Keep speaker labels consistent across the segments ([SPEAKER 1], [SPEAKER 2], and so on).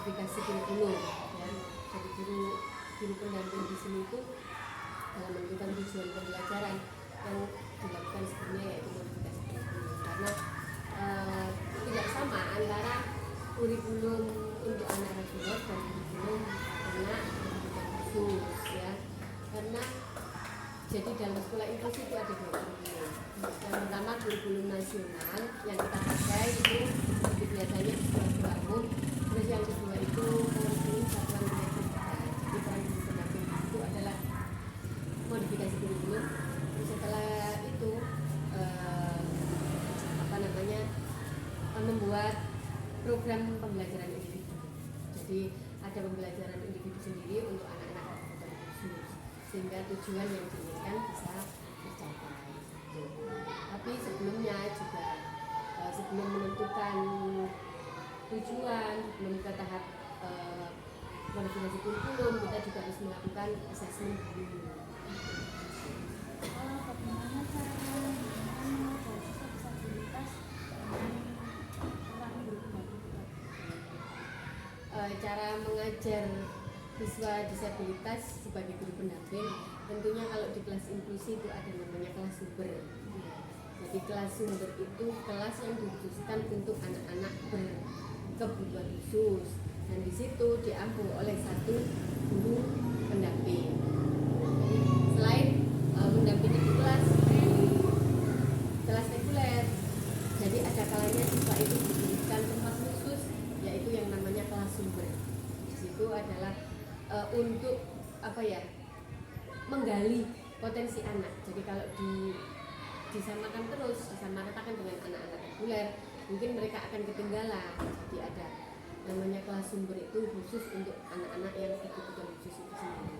[SPEAKER 1] modifikasi kurikulum ya. Jadi guru pendamping di sini itu dalam menentukan tujuan pembelajaran yang dilakukan sebenarnya yaitu modifikasi kurikulum, karena tidak sama antara kurikulum untuk anak reguler dan kurikulum anak pendidikan khusus ya. Karena jadi dalam sekolah inklusi itu ada dua kurikulum. Yang pertama kurikulum nasional yang kita pakai itu biasanya di sekolah umum. Terus yang kedua itu kurikulum satuan pendidikan. Jadi peran guru pendamping itu adalah modifikasi kurikulum. Terus setelah itu membuat program pembelajaran individu. Jadi ada pembelajaran individu sendiri untuk anak-anak berkebutuhan khusus sehingga tujuan yang diinginkan bisa tercapai. Tapi sebelumnya juga sebelum menentukan tujuan, sebelum ke tahap modifikasi kurikulum, kita juga harus melakukan asesmen dulu.
[SPEAKER 2] Bagaimana cara mengajar siswa disabilitas orang berkebutuhan?
[SPEAKER 1] Cara mengajar siswa disabilitas sebagai guru pendamping, tentunya kalau di kelas inklusi itu ada namanya kelas sumber. Jadi kelas sumber itu kelas yang dikhususkan untuk anak-anak berkebutuhan khusus, dan di situ diampu oleh satu guru pendamping. Jadi selain mendampingi di kelas reguler, jadi ada kalanya siswa itu diberikan tempat khusus yaitu yang namanya kelas sumber. Di situ adalah untuk menggali potensi anak. Jadi kalau disamakan terus, disamaratakan dengan anak-anak reguler, mungkin mereka akan ketinggalan. Jadi ada namanya kelas sumber itu khusus untuk anak-anak yang berkebutuhan khusus itu sendiri.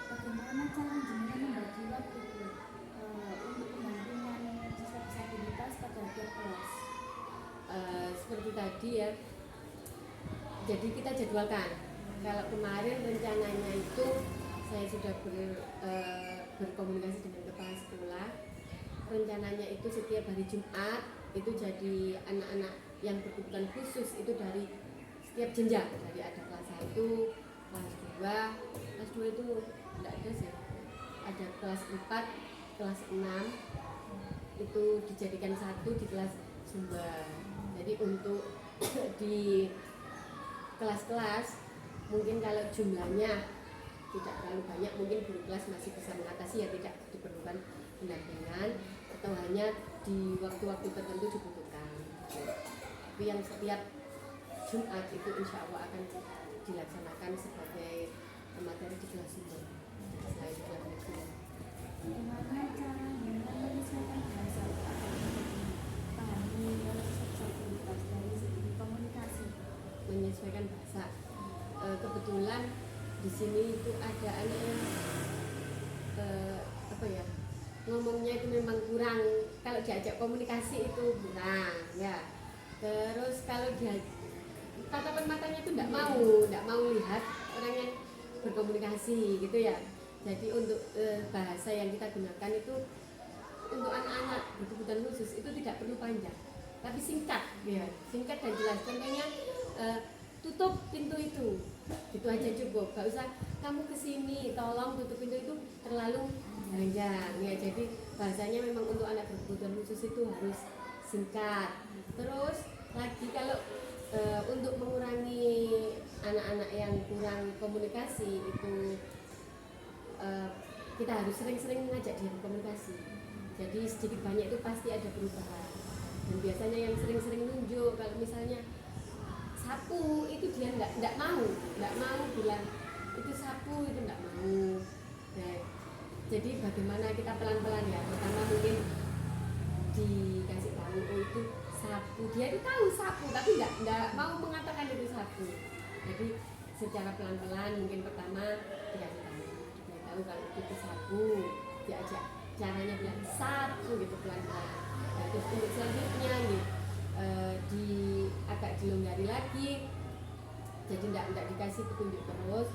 [SPEAKER 2] Bagaimana cara jenengan membagi waktu untuk pendampingan siswa disabilitas pada tiap kelas?
[SPEAKER 1] Seperti tadi ya, jadi kita jadwalkan. Kalau kemarin rencananya itu saya sudah berkomunikasi dengan kepala sekolah. Rencananya itu setiap hari Jumat itu jadi anak-anak yang berkebutuhan khusus itu dari setiap jenjang. Jadi ada kelas 1, kelas 2 itu tidak ada sih. Ada kelas 4, kelas 6 itu dijadikan satu di kelas sumber. Jadi untuk di kelas-kelas mungkin kalau jumlahnya tidak terlalu banyak, mungkin guru kelas masih bisa mengatasi, ya tidak diperlukan pendampingan atau hanya di waktu-waktu tertentu dibutuhkan. Tapi yang setiap Jumat itu insya Allah akan dilaksanakan sebagai materi di kelas sumber. Selain di kelas sumber.
[SPEAKER 2] Bagaimana cara menyesuaikan bahasa agar dipahami oleh siswa disabilitas dari segi komunikasi?
[SPEAKER 1] Menyesuaikan bahasa. Kebetulan di sini itu ada anak yang ngomongnya itu memang kurang, kalau diajak komunikasi itu kurang ya. Terus kalau dia tatapan matanya itu tidak mau lihat orang yang berkomunikasi gitu ya. Jadi untuk bahasa yang kita gunakan itu untuk anak-anak berkebutuhan khusus itu tidak perlu panjang, tapi singkat ya, singkat dan jelas. Contohnya tutup pintu itu, gitu aja cukup. Gak usah kamu kesini, tolong tutup pintu, itu terlalu panjang ya. Jadi bahasanya memang untuk anak berkebutuhan khusus itu harus singkat. Terus lagi kalau untuk mengurangi anak-anak yang kurang komunikasi itu kita harus sering-sering mengajak dia berkomunikasi. Jadi sedikit banyak itu pasti ada perubahan. Dan biasanya yang sering-sering nunjuk, kalau misalnya sapu itu dia nggak mau bilang itu sapu, itu nggak mau. Nah, jadi bagaimana kita pelan-pelan ya. Pertama mungkin dikasih tahu itu sapu, dia itu tahu sapu tapi nggak mau mengatakan itu sapu. Jadi secara pelan-pelan mungkin pertama dikasih tahu kalau itu sapu, diajak caranya bilang sapu gitu pelan-pelan. Nah, terus untuk selanjutnya nih agak dilonggari lagi, jadi tidak dikasih petunjuk terus,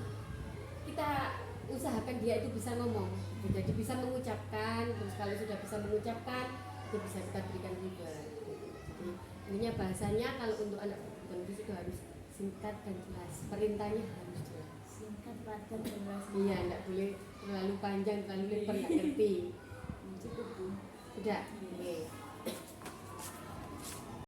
[SPEAKER 1] kita usahakan dia itu bisa ngomong, jadi bisa mengucapkan. Terus kalau sudah bisa mengucapkan itu bisa kita berikan juga. Jadi ininya bahasanya kalau untuk anak berkebutuhan bantuan khusus itu harus singkat dan jelas, perintahnya harus jelas.
[SPEAKER 2] Singkat, padat, jelas.
[SPEAKER 1] Iya, enggak boleh terlalu panjang, terlalu lebar, nggak ngerti.
[SPEAKER 2] Cukup Bu.
[SPEAKER 1] Udah, oke.